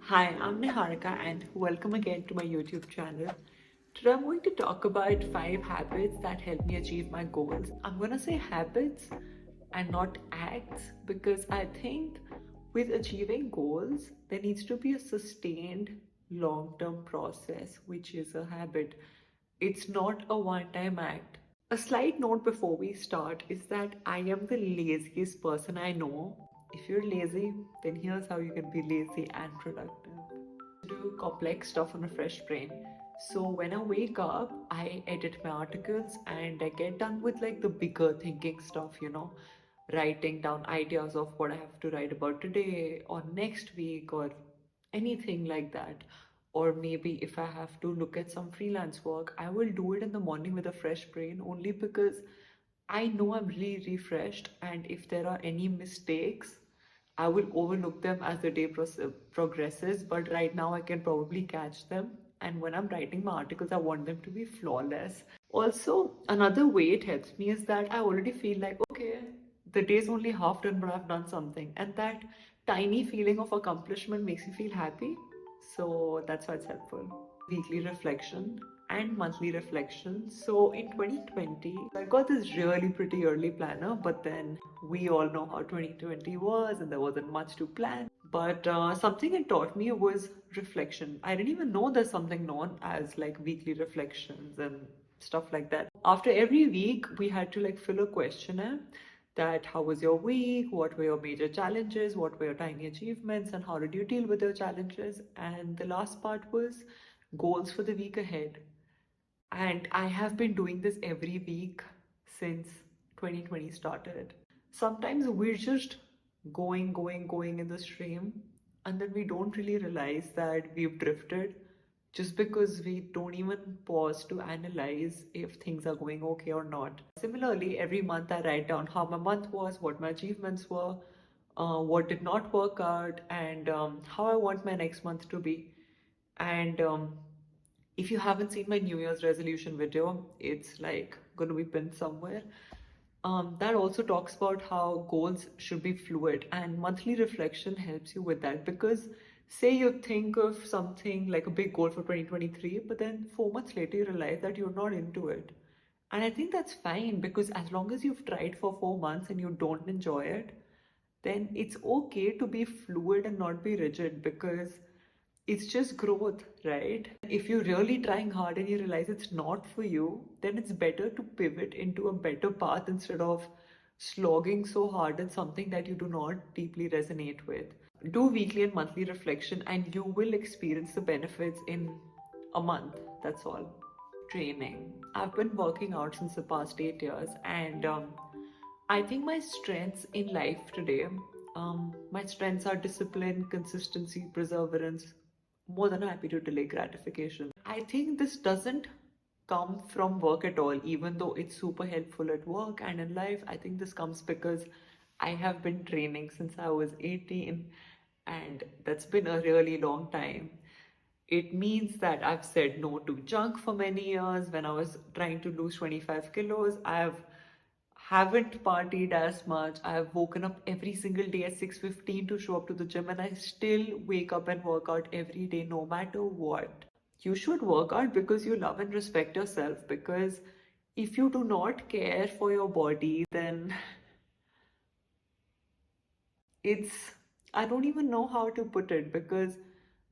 Hi, I'm Niharika and welcome again to my YouTube channel. Today I'm going to talk about 5 habits that help me achieve my goals. I'm going to say habits and not acts because I think with achieving goals, there needs to be a sustained long-term process, which is a habit. It's not a one-time act. A slight note before we start is that I am the laziest person I know. If you're lazy, then here's how you can be lazy and productive. Do complex stuff on a fresh brain. So when I wake up, I edit my articles and I get done with like the bigger thinking stuff, writing down ideas of what I have to write about today or next week or anything like that. Or maybe if I have to look at some freelance work, I will do it in the morning with a fresh brain only because I know I'm really refreshed, and if there are any mistakes, I will overlook them as the day progresses. But right now, I can probably catch them. And when I'm writing my articles, I want them to be flawless. Also, another way it helps me is that I already feel like, okay, the day's only half done, but I've done something. And that tiny feeling of accomplishment makes me feel happy. So that's why it's helpful. Weekly reflection and monthly reflection. So in 2020, I got this really pretty early planner, but then we all know how 2020 was and there wasn't much to plan. But something it taught me was reflection. I didn't even know there's something known as like weekly reflections and stuff like that. After every week, we had to like fill a questionnaire that how was your week, what were your major challenges, what were your tiny achievements, and how did you deal with your challenges. And the last part was goals for the week ahead. And I have been doing this every week since 2020 started. Sometimes we're just going in the stream, and then we don't really realize that we've drifted just because we don't even pause to analyze if things are going okay or not. Similarly, every month I write down how my month was, what my achievements were, what did not work out, and how I want my next month to be. And if you haven't seen my New Year's resolution video, it's like going to be pinned somewhere. That also talks about how goals should be fluid, and monthly reflection helps you with that because say you think of something like a big goal for 2023, but then 4 months later you realize that you're not into it. And I think that's fine because as long as you've tried for 4 months and you don't enjoy it, then it's okay to be fluid and not be rigid because it's just growth, right? If you're really trying hard and you realize it's not for you, then it's better to pivot into a better path instead of slogging so hard at something that you do not deeply resonate with. Do weekly and monthly reflection, and you will experience the benefits in a month. That's all. Training. I've been working out since the past 8 years, and I think my strengths in life today, my strengths are discipline, consistency, perseverance, more than happy to delay gratification. I think this doesn't come from work at all, even though it's super helpful at work and in life. I think this comes because I have been training since I was 18, and that's been a really long time. It means that I've said no to junk for many years. When I was trying to lose 25 kilos, haven't partied as much. I've woken up every single day at 6:15 to show up to the gym, and I still wake up and work out every day no matter what. You should work out because you love and respect yourself, because if you do not care for your body, then it's, I don't even know how to put it, because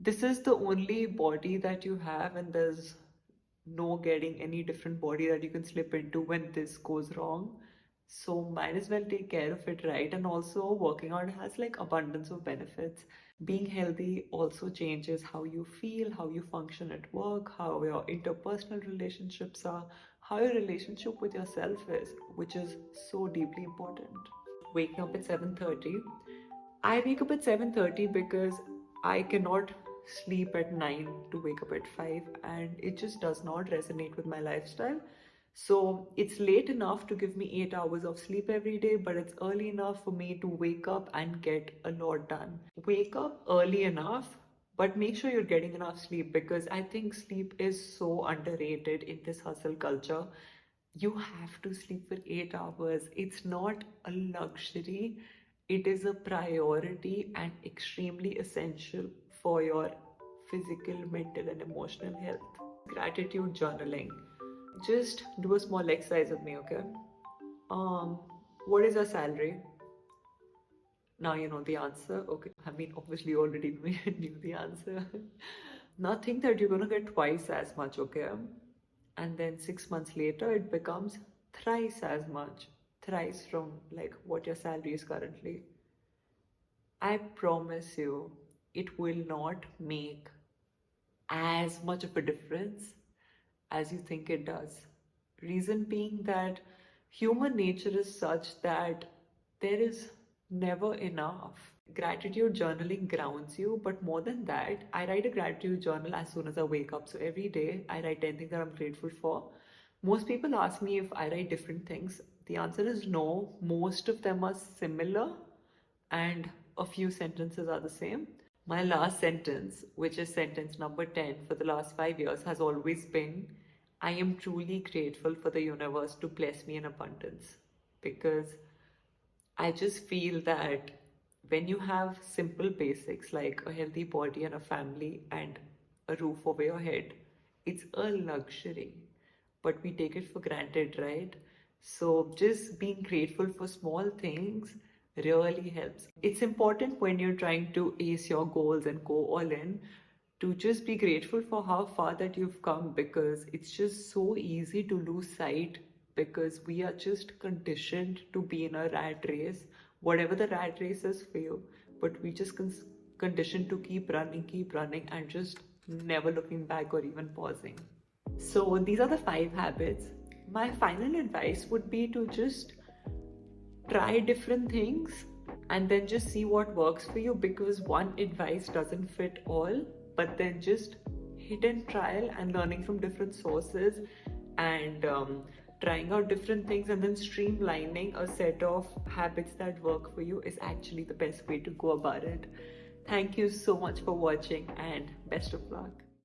this is the only body that you have, and there's no getting any different body that you can slip into when this goes wrong. So might as well take care of it, right? And also working out has like abundance of benefits. Being healthy also changes how you feel, how you function at work, how your interpersonal relationships are, how your relationship with yourself is, which is so deeply important. Waking up at 7:30. I wake up at 7:30 because I cannot sleep at 9 to wake up at 5, and it just does not resonate with my lifestyle. So it's late enough to give me 8 hours of sleep every day, but it's early enough for me to wake up and get a lot done. Wake up early enough, but make sure you're getting enough sleep, because I think sleep is so underrated in this hustle culture. You have to sleep for 8 hours. It's not a luxury, it is a priority and extremely essential for your physical, mental, and emotional health. Gratitude journaling. Just do a small exercise with me, okay? Um, what is your salary? Now you know the answer. Okay. I mean, obviously, you already knew the answer. Now think that you're gonna get twice as much, okay? And then 6 months later, it becomes thrice as much. Thrice from like what your salary is currently. I promise you, it will not make as much of a difference as you think it does. Reason being that human nature is such that there is never enough. Gratitude journaling grounds you, but more than that, I write a gratitude journal as soon as I wake up. So every day I write 10 things that I'm grateful for. Most people ask me if I write different things. The answer is no. Most of them are similar and a few sentences are the same. My last sentence, which is sentence number 10 for the last 5 years, has always been I am truly grateful for the universe to bless me in abundance. Because I just feel that when you have simple basics like a healthy body and a family and a roof over your head, it's a luxury. But we take it for granted, right? So just being grateful for small things really helps. It's important when you're trying to ace your goals and go all in to just be grateful for how far that you've come, because it's just so easy to lose sight because we are just conditioned to be in a rat race, whatever the rat race is for you, but we just conditioned to keep running and just never looking back or even pausing. So these are the 5 habits. My final advice would be to just try different things and then just see what works for you, because one advice doesn't fit all, but then just hidden trial and learning from different sources and trying out different things and then streamlining a set of habits that work for you is actually the best way to go about it. Thank you so much for watching and best of luck.